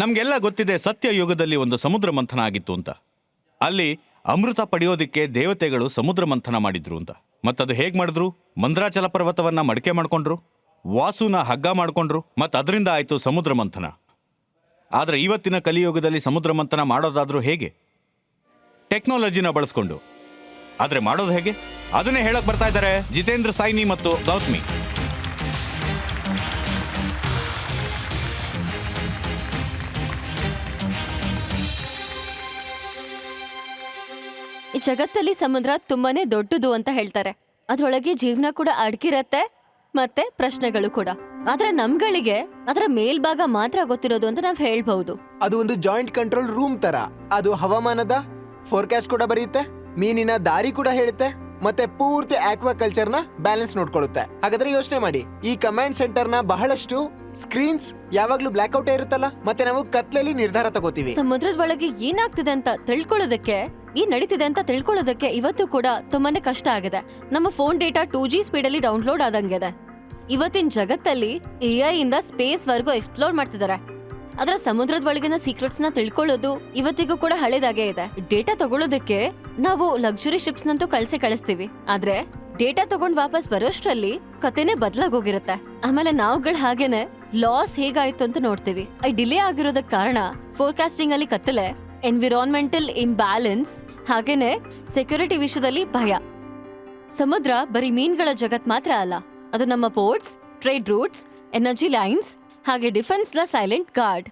ನಮ್ಗೆಲ್ಲ ಗೊತ್ತಿದೆ ಸತ್ಯ ಯುಗದಲ್ಲಿ ಒಂದು ಸಮುದ್ರ ಮಂಥನ ಆಗಿತ್ತು ಅಂತ. ಅಲ್ಲಿ ಅಮೃತ ಪಡೆಯೋದಿಕ್ಕೆ ದೇವತೆಗಳು ಸಮುದ್ರ ಮಂಥನ ಮಾಡಿದ್ರು ಅಂತ. ಮತ್ತದು ಹೇಗ್ ಮಾಡಿದ್ರು? ಮಂದ್ರಾಚಲ ಪರ್ವತವನ್ನ ಮಡಿಕೆ ಮಾಡ್ಕೊಂಡ್ರು, ವಾಸುನ ಹಗ್ಗ ಮಾಡ್ಕೊಂಡ್ರು, ಮತ್ ಅದರಿಂದ ಆಯ್ತು ಸಮುದ್ರ ಮಂಥನ. ಆದ್ರೆ ಇವತ್ತಿನ ಕಲಿಯುಗದಲ್ಲಿ ಸಮುದ್ರ ಮಂಥನ ಮಾಡೋದಾದ್ರೂ ಹೇಗೆ? ಟೆಕ್ನಾಲಜಿನ ಬಳಸ್ಕೊಂಡು. ಆದ್ರೆ ಮಾಡೋದು ಹೇಗೆ? ಅದನ್ನೇ ಹೇಳಕ್ ಬರ್ತಾ ಇದ್ದಾರೆ ಜಿತೇಂದ್ರ ಸೈನಿ ಮತ್ತು ಗೌತಮಿ. ಈ ಜಗತ್ತಲ್ಲಿ ಸಮುದ್ರ ತುಂಬಾನೇ ದೊಡ್ಡದು ಅಂತ ಹೇಳ್ತಾರೆ. ಅದ್ರೊಳಗೆ ಜೀವನ ಕೂಡ ಅಡಗಿರತ್ತೆ, ಮತ್ತೆ ಪ್ರಶ್ನೆಗಳು ಕೂಡ. ಆದ್ರೆ ನಮ್ಗಳಿಗೆ ಅದರ ಮೇಲ್ಭಾಗ ಮಾತ್ರ ಗೊತ್ತಿರೋದು ಅಂತ ನಾವ್ ಹೇಳ್ಬಹುದು. ಅದು ಒಂದು ಜಾಯಿಂಟ್ ಕಂಟ್ರೋಲ್ ರೂಮ್ ತರ. ಅದು ಹವಾಮಾನದ ಫೋರ್ಕಾಸ್ಟ್ ಕೂಡ ಬರೆಯುತ್ತೆ, ಮೀನಿನ ದಾರಿ ಕೂಡ ಹೇಳುತ್ತೆ, ಮತ್ತೆ ಪೂರ್ತಿ ಆಕ್ವಾಕಲ್ಚರ್ ನ ಬ್ಯಾಲೆನ್ಸ್ ನೋಡ್ಕೊಳ್ಳುತ್ತೆ. ಹಾಗಾದ್ರೆ ಯೋಚನೆ ಮಾಡಿ, ಈ ಕಮಾಂಡ್ ಸೆಂಟರ್ ನ ಬಹಳಷ್ಟು ಸ್ಕ್ರೀನ್ಸ್ ಯಾವಾಗ್ಲೂ ಬ್ಲಾಕ್ಔಟ್ ಇರುತ್ತಲ್ಲ, ಮತ್ತೆ ನಾವು ಕತ್ಲಲ್ಲಿ ನಿರ್ಧಾರ ತಗೋತೀವಿ. ಸಮುದ್ರದ ಒಳಗೆ ಏನಾಗ್ತಿದೆ ಅಂತ ತಿಳ್ಕೊಳ್ಳೋದಕ್ಕೆ, ಏನ್ ನಡೀತಿದೆ ಅಂತ ತಿಳ್ಕೊಳ್ಳೋದಕ್ಕೆ ಇವತ್ತು ಕೂಡ ತುಂಬಾನೇ ಕಷ್ಟ ಆಗಿದೆ. ನಮ್ಮ ಫೋನ್ ಡೇಟಾ 2G ಸ್ಪೀಡ್ ಅಲ್ಲಿ ಡೌನ್ಲೋಡ್ ಆದಂಗಿದೆ. ಇವತ್ತಿನ ಜಗತ್ತಲ್ಲಿ AI ಇಂದ ಸ್ಪೇಸ್ ವರ್ಗೂ ಎಕ್ಸ್ಪ್ಲೋರ್ ಮಾಡ್ತಿದ್ದಾರೆ. ಅದರ ಸಮುದ್ರದ ಒಳಗಿನ ಸೀಕ್ರೆಟ್ಸ್ ನ ತಿಳ್ಕೊಳ್ಳೋದು ಇವತ್ತಿಗೂ ಕೂಡ ಹಳೇದಾಗೆ ಇದೆ. ಡೇಟಾ ತಗೊಳ್ಳೋದಕ್ಕೆ ನಾವು ಲಕ್ಸುರಿ ಶಿಪ್ಸ್ ನಂತೂ ಕಳಿಸ್ತೀವಿ. ಆದ್ರೆ ಡೇಟಾ ತಗೊಂಡ್ ವಾಪಸ್ ಬರೋಷ್ಟ್ರಲ್ಲಿ ಕತೆನೆ ಬದಲಾಗೋಗಿರುತ್ತೆ. ಆಮೇಲೆ ನಾವುಗಳು ಹಾಗೇನೆ ಲಾಸ್ ಹೇಗಾಯ್ತು ಅಂತ ನೋಡ್ತೀವಿ. ಡಿಲೇ ಆಗಿರೋದಕ್ಕೆ ಕಾರಣ ಫೋರ್ಕಾಸ್ಟಿಂಗ್ ಅಲ್ಲಿ ಕತ್ತಲೆ, ಎನ್ವಿರಾನ್ಮೆಂಟಲ್ ಇಂಬ್ಯಾಲೆನ್ಸ್, ಹಾಗೇನೆ ಸೆಕ್ಯೂರಿಟಿ ವಿಷಯದಲ್ಲಿ ಭಯ. ಸಮುದ್ರ ಬರೀ ಮೀನ್ಗಳ ಜಗತ್ ಮಾತ್ರ ಅಲ್ಲ, ಅದು ನಮ್ಮ ports, trade routes, energy lines, ಹಾಗೆ ಡಿಫೆನ್ಸ್ ನ ಸೈಲೆಂಟ್ ಗಾರ್ಡ್.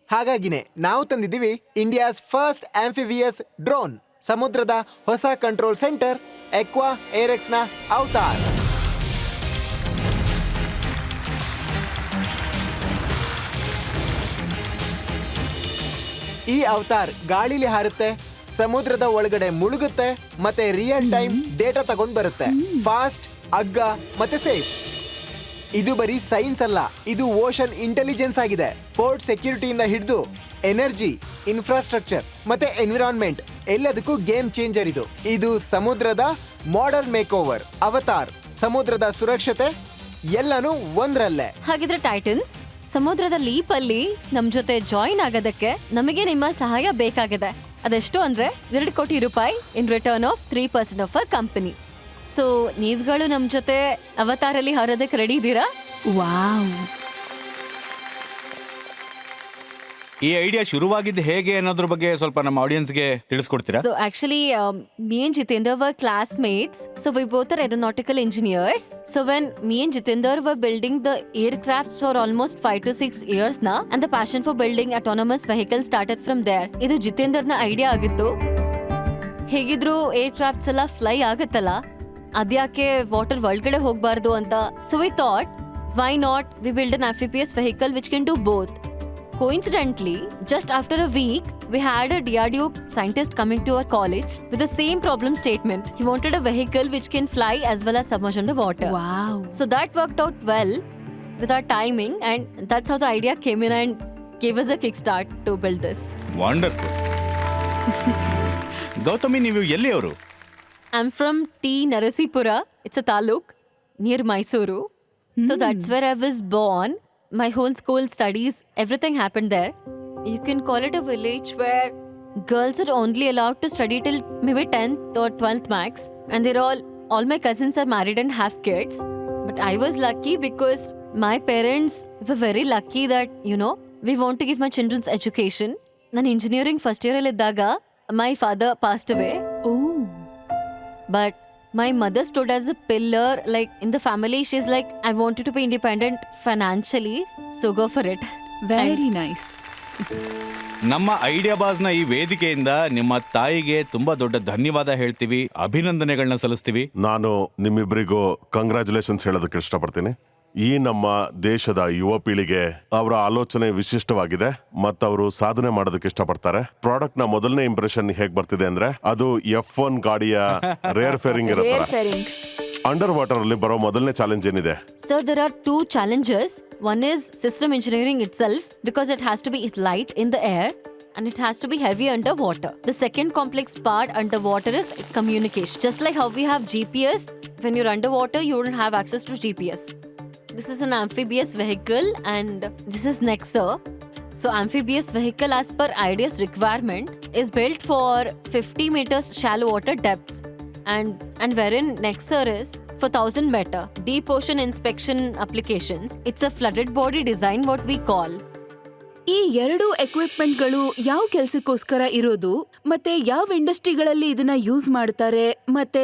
ಹಾಗಾಗಿನೇ ನಾವು ತಂದಿದ್ದೀವಿ ಇಂಡಿಯಾಸ್ ಫಸ್ಟ್ ಆಂಫಿವಿಯಸ್ ಡ್ರೋನ್, ಸಮುದ್ರದ ಹೊಸ ಕಂಟ್ರೋಲ್ ಸೆಂಟರ್ ಎಕ್ವಾ ಏರೆಕ್ಸ್ ನ ಅವತಾರ್. ಈ ಅವತಾರ್ ಗಾಳಿಲಿ ಹಾರುತ್ತೆ, ಸಮುದ್ರದ ಒಳಗಡೆ ಮುಳುಗುತ್ತೆ, ಮತ್ತೆ ರಿಯಲ್ ಟೈಮ್ ಡೇಟಾ ತಗೊಂಡ್ ಬರುತ್ತೆ. ಫಾಸ್ಟ್, ಅಗ್ಗ ಮತ್ತೆ ಸೇಫ್. ಇದು ಬರೀ ಸೈನ್ಸ್ ಅಲ್ಲ, ಇದು ಓಷನ್ ಇಂಟೆಲಿಜೆನ್ಸ್ ಆಗಿದೆ. ಪೋರ್ಟ್ ಸೆಕ್ಯೂರಿಟಿಯಿಂದ ಹಿಡಿದು ಎನರ್ಜಿ, ಇನ್ಫ್ರಾಸ್ಟ್ರಕ್ಚರ್ ಮತ್ತೆ ಎನ್ವಿರಾನ್ಮೆಂಟ್ ಎಲ್ಲದಕ್ಕೂ ಗೇಮ್ ಚೇಂಜರ್ ಇದು. ಇದು ಸಮುದ್ರದ ಮಾಡರ್ನ್ ಮೇಕ್ ಓವರ್. ಅವತಾರ್, ಸಮುದ್ರದ ಸುರಕ್ಷತೆ ಎಲ್ಲಾನು ಒಂದ್ರಲ್ಲೇ. ಹಾಗಿದ್ರೆ ಟೈಟನ್ಸ್, ಸಮುದ್ರದ ಲೀಪ್ ಅಲ್ಲಿ ನಮ್ ಜೊತೆ ಜಾಯಿನ್ ಆಗೋದಕ್ಕೆ ನಮಗೆ ನಿಮ್ಮ ಸಹಾಯ ಬೇಕಾಗಿದೆ. ಅದೆಷ್ಟು ಅಂದ್ರೆ 2 ಕೋಟಿ ರೂಪಾಯಿ in return of 3% of our company. So ನೀವುಗಳು ನಮ್ ಜೊತೆ ಅವತಾರಲ್ಲಿ ಹಾರೋದಕ್ಕೆ ರೆಡಿ ಇದ್ದೀರಾ? ವಾವ್! ಈ ಐಡಿಯಾ ಶುರುವಾಗಿದ್ದು ಹೇಗೆ ಅನ್ನೋದ್ರ ಬಗ್ಗೆ ಸ್ವಲ್ಪ ನಮ್ಮ ಆಡಿಯನ್ಸ್ಗೆ ತಿಳಿಸ್ಕೊಡ್ತೀರಾ? So actually, me and Jitendra were classmates. So we both are aeronautical engineers. So when me and Jitendra were building the aircrafts for almost 5 to 6 years now, and the passion for building autonomous vehicles started from there. ಇದು ಜಿತೇಂದ್ರನ idea ಆಗಿತ್ತು. ಹೇಗಿದ್ರು aircrafts ಎಲ್ಲ fly ಆಗತ್ತಲ್ಲ, ಅದ್ಯಾಕೆ water ಒಳಗಡೆ ಹೋಗ್ಬಾರ್ದು ಅಂತ. So we thought, why not we build an amphibious vehicle which can do both. Coincidentally, just after a week, we had a DRDO scientist coming to our college with the same problem statement. He wanted a vehicle which can fly as well as submerge under water. Wow! So that worked out well with our timing, and that's how the idea came in and gave us a kickstart to build this. Wonderful. Gautami, ನೀವು ಎಲ್ಲಿಯವರು? I'm from T. Narasipura. It's a taluk near Mysuru. So that's where I was born. My whole school studies, everything happened there. You can call it a village where girls are only allowed to study till maybe 10th or 12th max. And they're all my cousins are married and have kids. But I was lucky because my parents were very lucky that, we want to give my children's education. Nan engineering first year aliddaga, my father passed away. Oh! But my mother stood as a pillar, like in the family. She's like, I want you to be independent financially, so go for it. Very nice. ನಮ್ಮ idea ಬಾಸ್ನ ಈ ವೇದಿಕೆಯಿಂದ ನಿಮ್ಮ ತಾಯಿಗೆ ತುಂಬಾ ದೊಡ್ಡ ಧನ್ಯವಾದ ಹೇಳ್ತೀವಿ, ಅಭಿನಂದನೆಗಳನ್ನ ಸಲ್ಲಿಸ್ತೀವಿ. ನಾನು ನಿಮ್ಮಿಬ್ಬರಿಗೂ ಕಂಗ್ರ್ಯಾಚುಲೇಷನ್ಸ್ ಹೇಳೋದಕ್ಕೆ ಇಷ್ಟಪಡ್ತೀನಿ. ಈ ನಮ್ಮ ದೇಶದ ಯುವ ಪೀಳಿಗೆ ಅವರ ಆಲೋಚನೆ ವಿಶಿಷ್ಟವಾಗಿದೆ ಮತ್ತು ಅವರು ಸಾಧನೆ ಮಾಡೋದಕ್ಕೆ ಇಷ್ಟಪಡ್ತಾರೆ. ಪ್ರಾಡಕ್ಟ್ ನ ಮೊದಲನೇ ಇಂಪ್ರೆಷನ್ ಹೇಗ್ ಬರ್ತಿದೆ ಅಂದ್ರೆ ಅದು F1 ಗಾಡಿಯ ರೇರ್ ಫೇರಿಂಗ್ ಇರುತ್ತೆ. ಅಂಡರ್ ವಾಟರ್ ಅಲ್ಲಿ ಬರೋ ಮೊದಲನೇ ಚಾಲೆಂಜ್ ಏನಿದೆ? Sir, there are 2 challenges. One is system engineering itself, because it has to be light in the air and it has to be heavy underwater. The second complex part underwater is communication. Just like how we have GPS, when you're underwater, you don't have access to GPS. This is an amphibious vehicle and this is Nexer. So amphibious vehicle as per IDS requirement is built for 50 meters shallow water depths and wherein Nexar is for 1000 meter deep ocean inspection applications. It's a flooded body design what we call. ಈ ಎರಡು ಎಕ್ವಿಪ್ಮೆಂಟ್ಗಳು ಯಾವ ಕೆಲ್ಸಕ್ಕೋಸ್ಕರ ಇರೋದು ಮತ್ತೆ ಯಾವ ಇಂಡಸ್ಟ್ರಿಗಳಲ್ಲಿ ಇದನ್ನ use ಮಾಡ್ತಾರೆ ಮತ್ತೆ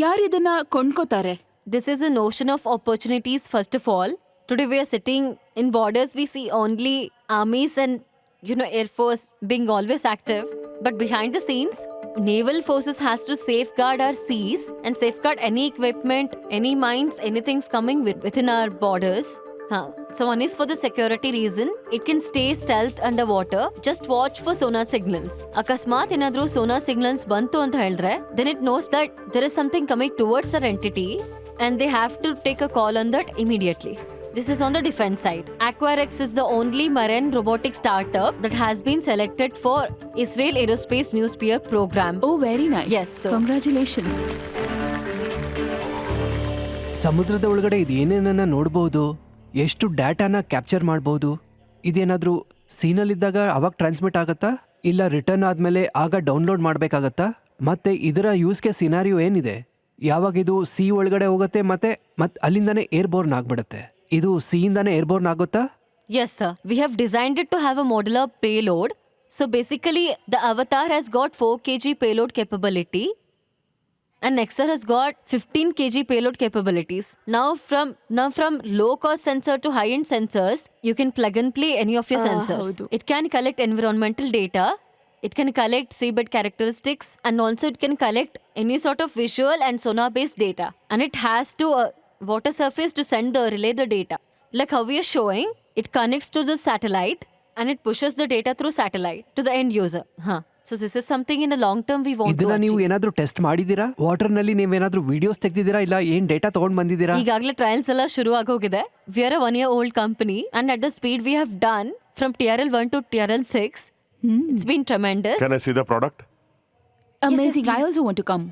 ಯಾರಿದನ್ನ ಕೊಂಡ್ಕೋತಾರೆ? This is an ocean of opportunities. First of all, today we are sitting in borders. We see only armies and Air Force being always active. But behind the scenes, naval forces has to safeguard our seas and safeguard any equipment, any mines, anything's coming within our borders. So one is for the security reason. It can stay stealth underwater. Just watch for sonar signals. Akasmat enadru sonar signals bantu anta heldre, then it knows that there is something coming towards our entity and they have to take a call on that immediately. This is on the defense side. Aquarex is the only marine robotic startup that has been selected for Israel Aerospace New Spear program. Oh very nice. Yes, sir. Congratulations. ಸಮುದ್ರದ ಒಳಗಡೆ ಇದೇನೇನನ್ನ ನೋಡ್ಬೋದು, ಎಷ್ಟು ಡಾಟಾನ capture ಮಾಡ್ಬೋದು, ಇದೇನಾದರೂ ಸೀನಲ್ಲಿದ್ದಾಗ ಅವಾಗ transmit ಆಗುತ್ತಾ ಇಲ್ಲ return ಆದಮೇಲೆ ಆಗ ಡೌನ್ಲೋಡ್ ಮಾಡಬೇಕಾಗತ್ತಾ? ಮತ್ತೆ ಇದರ ಯೂಸ್ಗೆ ಸಿನಾರಿಯೋ ಏನಿದೆ? ಯಾವಾಗ ಇದು ಸಿ ಒಳಗಡೆ ಹೋಗುತ್ತೆ ಮತ್ತೆ ಅಲ್ಲಿಂದಾನೇ ಏರ್ಬೋರ್ನ್ ಆಗ್ಬಿಡುತ್ತೆ? ಇದು ಸಿಯಿಂದಾನೇ ಏರ್ಬೋರ್ನ್ ಆಗುತ್ತಾ? Yes, sir. We have designed it to have a modular payload. So basically, the Avatar has got 4 kg payload capability and Nexar has got 15 kg payload capabilities. Now from low-cost sensor to high-end sensors, you can plug and play any of your sensors. ಹೌದು. It can collect environmental data. It can collect seabed characteristics and also it can collect any sort of visual and sonar-based data. And it has to water surface to send the relay the data. Like how we are showing, it connects to the satellite and it pushes the data through satellite to the end user. So this is something in the long term we want to ಇದನ್ನ ನೀವು achieve. ಏನಾದರೂ test ಮಾಡಿದ್ದೀರಾ? ವಾಟರ್ನಲ್ಲಿ ನೀವೇನಾದರೂ videos ತೆಗ್ದಿದ್ದೀರಾ ಇಲ್ಲ ಏನು data ತೊಗೊಂಡು ಬಂದಿದ್ದೀರಾ? ಈಗಾಗಲೇ ಟ್ರಯಲ್ಸ್ ಎಲ್ಲ ಶುರು ಆಗೋಗಿದೆ. We are a 1 year old company and at the speed we have done from TRL 1 to TRL 6, it's been tremendous. Can I see the product? Amazing. I please. Also want to come.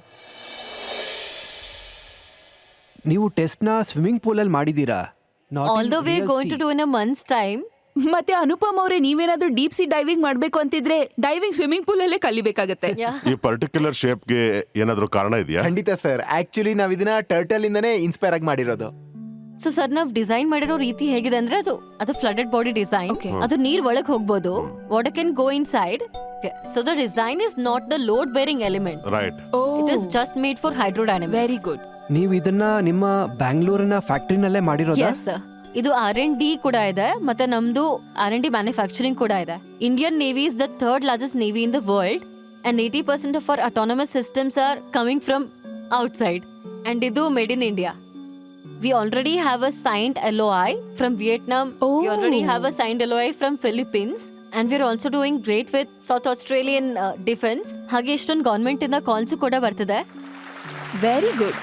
ನೀವು ಟೆಸ್ಟ್ನ swimming ಪೂಲಲ್ಲಿ ಮಾಡಿದ್ದೀರಾ? Although we are going to do in a month's time, ಮತ್ತೆ ಅನುಪಮ್ ಅವರೇ, ನೀವೇನಾದ್ರೂ deep C diving ಮಾಡ್ಬೇಕು ಅಂತಿದ್ರೆ diving swimming pool ಅಲ್ಲೇ ಕಲಿಬೇಕಾಗತ್ತೆ. ಈ ಪರ್ಟಿಕ್ಯುಲರ್ ಶೇಪ್ಗೆ ಏನಾದರೂ ಕಾರಣ ಇದೆಯಾ? ಖಂಡಿತ ಸರ್. ಆಕ್ಚುಲಿ ನಾವ್ ಇದನ್ನ ಟರ್ಟಲ್ ಇಂದಾನೇ ಇನ್ಸ್ಪೈರ್ ಆಗಿ ಮಾಡಿರೋದು. ಸೊ ಸರ್ ನಾವ್ ಡಿಸೈನ್ ಮಾಡಿರೋ ರೀತಿ ಹೇಗಿದೆ ಅಂದ್ರೆ ಅದು ಫ್ಲಡೆಡ್ ಬಾಡಿ ಡಿಸೈನ್. Okay. ಅದು ನೀರ್ ಒಳಗ್ ಹೋಗ್ಬೋದು. Water can go inside. So the design is not the load bearing element. Right. Oh it is just made for hydrodynamics. Very good. ನೀವು ಇದನ್ನ ನಿಮ್ಮ ಬ್ಯಾಂಗ್ಳೂರಿನ ಫ್ಯಾಕ್ಟ್ರಿನಲ್ಲೇ ಮಾಡಿರೋದಾ? Yes sir. ಇದು R&D ಕೂಡ ಇದೆ ಮತ್ತೆ ನಮ್ದು R&D ಮ್ಯಾನುಫ್ಯಾಕ್ಚರಿಂಗ್ ಕೂಡ ಇದೆ. Indian navy is the 3rd largest navy in the world and 80% of our autonomous systems are coming from outside and ಇದು made in India. We already have a signed LOI from Vietnam. We already have a signed LOI from Philippines. And we're also doing great with South Australian defense. ಹಾಗೆ ಇಷ್ಟೊಂದು government ಇಂದ calls ಕೂಡ ಬರ್ತಿದೆ. Very good.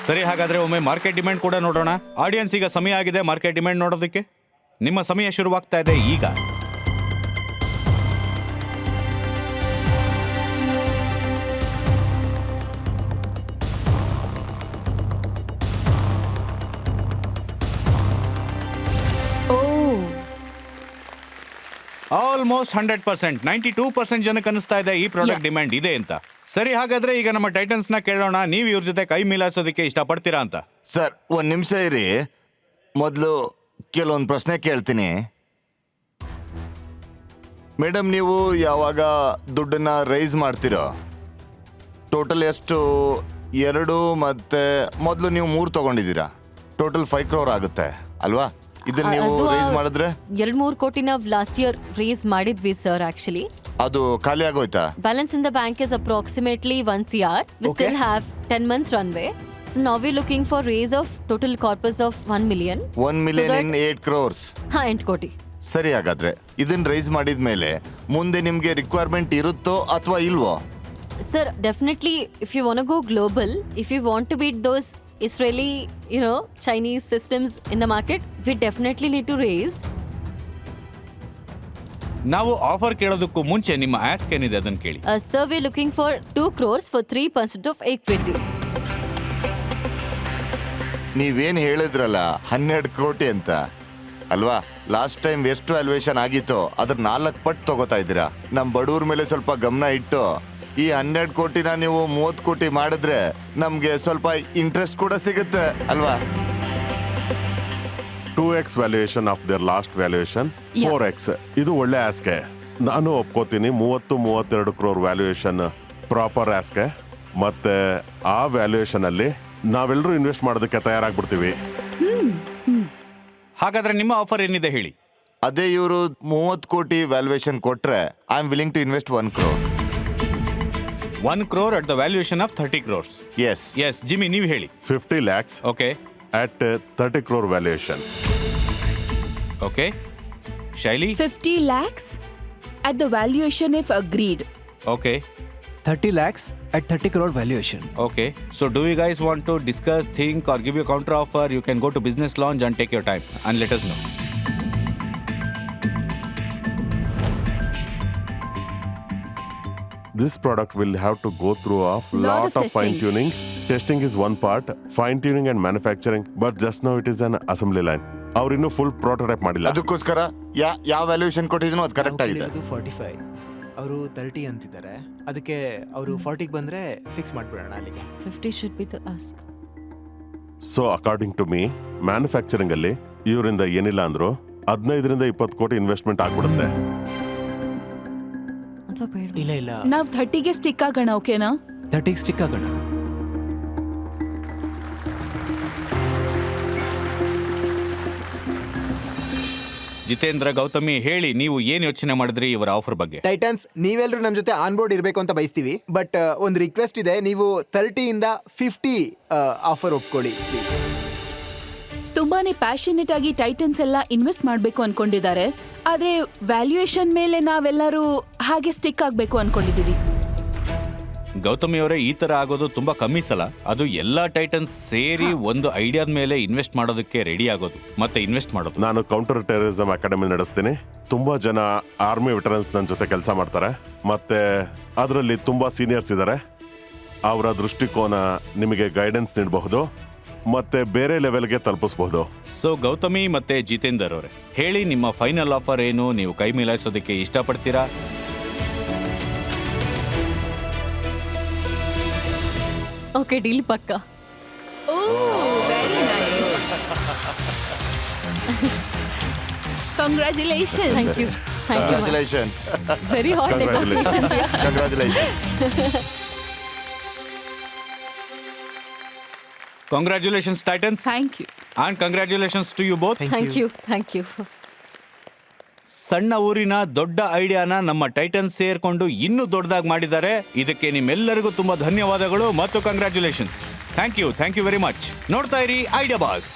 ಸರಿ, ಹಾಗಾದ್ರೆ ಒಮ್ಮೆ market demand ಕೂಡ ನೋಡೋಣ. ಆಡಿಯನ್ಸ್ ಈಗ ಸಮಯ ಆಗಿದೆ ಮಾರ್ಕೆಟ್ ಡಿಮ್ಯಾಂಡ್ ನೋಡೋದಕ್ಕೆ. ನಿಮ್ಮ ಸಮಯ ಶುರುವಾಗ್ತಾ ಇದೆ ಈಗ. ಓ ಆಲ್ಮೋಸ್ಟ್ 100%, 92% ಜನಕ್ಕೆ ಅನಿಸ್ತಾ ಇದೆ ಈ ಪ್ರಾಡಕ್ಟ್ ಡಿಮ್ಯಾಂಡ್ ಇದೆ ಅಂತ. ಸರಿ, ಹಾಗಾದ್ರೆ ಈಗ ನಮ್ಮ ಟೈಟನ್ಸ್ನ ಕೇಳೋಣ, ನೀವು ಇವ್ರ ಜೊತೆ ಕೈ ಮಿಲಾಯಿಸೋದಕ್ಕೆ ಇಷ್ಟಪಡ್ತೀರಾ ಅಂತ. ಸರ್, ಒಂದು ನಿಮಿಷ ಇರಿ. ಮೊದಲು ಕೆಲವೊಂದು ಪ್ರಶ್ನೆ ಕೇಳ್ತೀನಿ. ಮೇಡಮ್, ನೀವು ಯಾವಾಗ ದುಡ್ಡನ್ನ ರೈಸ್ ಮಾಡ್ತೀರೋ? ಟೋಟಲ್ ಎಷ್ಟು? 2 ಮತ್ತೆ ಮೊದಲು ನೀವು 3 ತಗೊಂಡಿದ್ದೀರಾ. ಟೋಟಲ್ 5 crore ಆಗುತ್ತೆ ಅಲ್ವಾ? ಇದನ್ನ ನೀವು ರೈಸ್ ಮಾಡಿದ್ರೆ 2-3 ಕೋಟಿ ನಾವು ಲಾಸ್ಟ್ ಇಯರ್ ರೇಸ್ ಮಾಡಿದ್ವಿ ಸರ್. ಆಕ್ಚುಲಿ ಅದು ಖಾಲಿ ಆಗೋಯ್ತಾ? Balance in the bank is approximately 1 CR. We still have 10 months runway. So now we're looking for raise of total corpus of 1 million. 1 million in 8 crores. 8 ಕೋಟಿ. ಸರಿ, ಹಾಗಾದ್ರೆ ಇದನ್ನ rice ಮಾಡಿದ್ಮೇಲೆ ಮುಂದೆ ನಿಮ್ಗೆ ರಿಕ್ವೈರ್ಮೆಂಟ್ ಇರುತ್ತೋ ಅಥವಾ ಇಲ್ವೋ? Sir, definitely if you want to go global, if you want to beat those Israeli, Chinese systems in the market, we definitely need to raise. ನಾವು ಆಫರ್ ಕೇಳೋದಕ್ಕೂ ಮುಂಚೆ ನಿಮ್ಮ ಆಸ್ಕ್ ಏನಿದೆ ಅದನ್ನ ಕೇಳಿ. Sir, we're looking for 2 crores for 3% of equity. ನೀವೇನ್ ಹೇಳಿದ್ರಲ್ಲ 12 ಕೋಟಿ ಅಂತ ಅಲ್ವಾ? ಲಾಸ್ಟ್ ಟೈಮ್ ಎಷ್ಟು ವ್ಯಾಲ್ಯೂಯೇಷನ್ ಆಗಿತ್ತು ಅದ್ರ 4 ಪಟ್ಟು ತಗೋತಾ ಇದ್ದೀರಾ. ನಮ್ಮ ಬಡವ್ರ ಮೇಲೆ ಸ್ವಲ್ಪ ಗಮನ ಇಟ್ಟು ಈ 12 ಕೋಟಿನ ನೀವು 30 ಕೋಟಿ ಮಾಡಿದ್ರೆ ನಮ್ಗೆ ಸ್ವಲ್ಪ ಇಂಟ್ರೆಸ್ಟ್ ಕೂಡ ಸಿಗುತ್ತೆ ಅಲ್ವಾ? 2x valuation of their last valuation 4x. ಇದು ಒಳ್ಳೆ ಆಸ್ಕೆ. ನಾನು ಒಪ್ಕೋತೀನಿ. 32 ಕ್ರೋರ್ ವ್ಯಾಲ್ಯೂಯೇಷನ್ ಪ್ರಾಪರ್ ಆಸ್ಕೆ. ಮತ್ತೆ ಆ ವ್ಯಾಲ್ಯೂಯೇಷನ್ ಅಲ್ಲಿ ನಾವೆಲ್ಲರೂ ಇನ್ವೆಸ್ಟ್ ಮಾಡೋದಕ್ಕೆ ತಯಾರಾಗ್ಬಿಡ್ತೀವಿ. ಹಾಗಾದ್ರೆ ನಿಮ್ಮ ಆಫರ್ ಏನಿದೆ ಹೇಳಿ. ಅದೇ ಇವರು 30 ಕೋಟಿ ವ್ಯಾಲ್ಯೂಯೇಷನ್ ಕೊಟ್ರೆ I am willing to invest 1 crore. 1 crore at the valuation of 30 crores. Yes. Yes Jimmy, ನೀವು ಹೇಳಿ. 50 lakhs okay at 30 crore valuation. Okay Shaili. 50 lakhs at the valuation if agreed. Okay 30 lakhs at 30 crore valuation. Okay so do you guys want to discuss, think or give you counter offer? You can go to business lounge and take your time and let us know. This product will have to go through a Lot lot of of testing. fine tuning. Testing is one part, fine tuning and manufacturing, but just now it is an assembly line. ಅವ್ರು ಇನ್ನೂ full prototype ಮಾಡಿಲ್ಲ. ಅದಕ್ಕೋಸ್ಕರ ಯಾವ valuation ಕೊಟ್ಟಿದ್ರು ಅದು correct ಆಗಿದೆ. 45, ಅವರು 30 ಅಂತಿದ್ದಾರೆ. ಅದಕ್ಕೆ ಅವರು 40ಗೆ ಬಂದ್ರೆ ಫಿಕ್ಸ್ ಮಾಡ್ಬಿಡೋಣ ಅಲ್ಲಿಗೆ. 50 should be the ask. So according to me manufacturing ಅಲ್ಲಿ ಇವರಿಂದ ಏನಿಲ್ಲ ಅಂದ್ರು 15-20 ಕೋಟಿ ಇನ್ವೆಸ್ಟ್ಮೆಂಟ್ ಆಗ್ಬಿಡುತ್ತೆ. ಅಥವಾ ಬೇಡ? ಇಲ್ಲ ನಾವ್ 30ಗೆ ಸ್ಟಿಕ್ ಆಗೋಣ, ಓಕೆನಾ? 30ಗೆ ಸ್ಟಿಕ್ ಆಗೋಣ. ಜಿತೇಂದ್ರ, ಗೌತಮಿ, ಹೇಳಿ ನೀವು ಏನ್ ಯೋಚನೆ ಮಾಡಿದ್ರಿ ಇವರ ಆಫರ್ ಬಗ್ಗೆ? ಟೈಟನ್ಸ್, ನೀವೆಲ್ಲರೂ ನಮ್ಮ ಜೊತೆ ಆನ್ ಬೋರ್ಡ್ ಇರಬೇಕು ಅಂತ ಬಯಸ್ತೀವಿ. ಬಟ್ ಒಂದು ರಿಕ್ವೆಸ್ಟ್ ಇದೆ, ನೀವು 30ಇಂದ 50 ಆಫರ್ ಒಪ್ಕೊಳ್ಳಿ ಪ್ಲೀಸ್. ತುಂಬಾನೇ ಪ್ಯಾಷನೇಟ್ ಆಗಿ ಟೈಟನ್ಸ್ ಎಲ್ಲ ಇನ್ವೆಸ್ಟ್ ಮಾಡ್ಬೇಕು ಅನ್ಕೊಂಡಿದ್ದಾರೆ. ಆದ್ರೆ ವ್ಯಾಲ್ಯೂಯೇಷನ್ ಮೇಲೆ ನಾವೆಲ್ಲರೂ ಹಾಗೆ ಸ್ಟಿಕ್ ಆಗ್ಬೇಕು ಅನ್ಕೊಂಡಿದೀವಿ. ಗೌತಮಿ ಅವರೇ, ಈ ತರ ಆಗೋದು ತುಂಬಾ ಕಮ್ಮಿ ಸಲ. ಅದು ಎಲ್ಲಾ ಟೈಟನ್ಸ್ ಸೇರಿ ಒಂದು ಐಡಿಯಾದ ಮೇಲೆ ಇನ್ವೆಸ್ಟ್ ಮಾಡೋದಕ್ಕೆ ರೆಡಿ ಆಗೋದು ಮತ್ತೆ ಇನ್ವೆಸ್ಟ್ ಮಾಡೋದು. ನಾನು ಕೌಂಟರ್ ಟೆರರಿಸಂ ಅಕಾಡೆಮಿ ನಡೆಸ್ತೀನಿ. ತುಂಬಾ ಜನ ಆರ್ಮಿ ವೆಟರನ್ಸ್ ನನ್ನ ಜೊತೆ ಕೆಲಸ ಮಾಡ್ತಾರೆ. ಮತ್ತೆ ಅದರಲ್ಲಿ ತುಂಬಾ ಸೀನಿಯರ್ಸ್ ಇದ್ದಾರೆ. ಅವರ ದೃಷ್ಟಿಕೋನ ನಿಮಗೆ ಗೈಡೆನ್ಸ್ ನೀಡಬಹುದು ಮತ್ತೆ ಬೇರೆ ಲೆವೆಲ್ಗೆ ತಲುಪಿಸಬಹುದು. ಸೊ ಗೌತಮಿ ಮತ್ತೆ ಜಿತೇಂದರ್ ಅವರೇ, ಹೇಳಿ ನಿಮ್ಮ ಫೈನಲ್ ಆಫರ್ ಏನು? ನೀವು ಕೈ ಮೇಲಾಯಿಸೋದಕ್ಕೆ ಇಷ್ಟಪಡ್ತೀರಾ? ಓಕೆ, ಡೀಲ್ ಪಕ್ಕ. Oh, very nice. Congratulations. Thank you. Thank you. Congratulations. Very hot. Congratulations. Congratulations, Titans. Thank you. And congratulations to you both. Thank you. Thank you. ಸಣ್ಣ ಊರಿನ ದೊಡ್ಡ ಐಡಿಯಾನ ನಮ್ಮ ಟೈಟನ್ಸ್ ಸೇರ್ಕೊಂಡು ಇನ್ನೂ ದೊಡ್ಡದಾಗಿ ಮಾಡಿದ್ದಾರೆ. ಇದಕ್ಕೆ ನಿಮ್ಮೆಲ್ಲರಿಗೂ ತುಂಬಾ ಧನ್ಯವಾದಗಳು ಮತ್ತು congratulations. Thank you very much. ನೋಡ್ತಾ ಇರಿ ಐಡಿಯಾ ಬಾಸ್.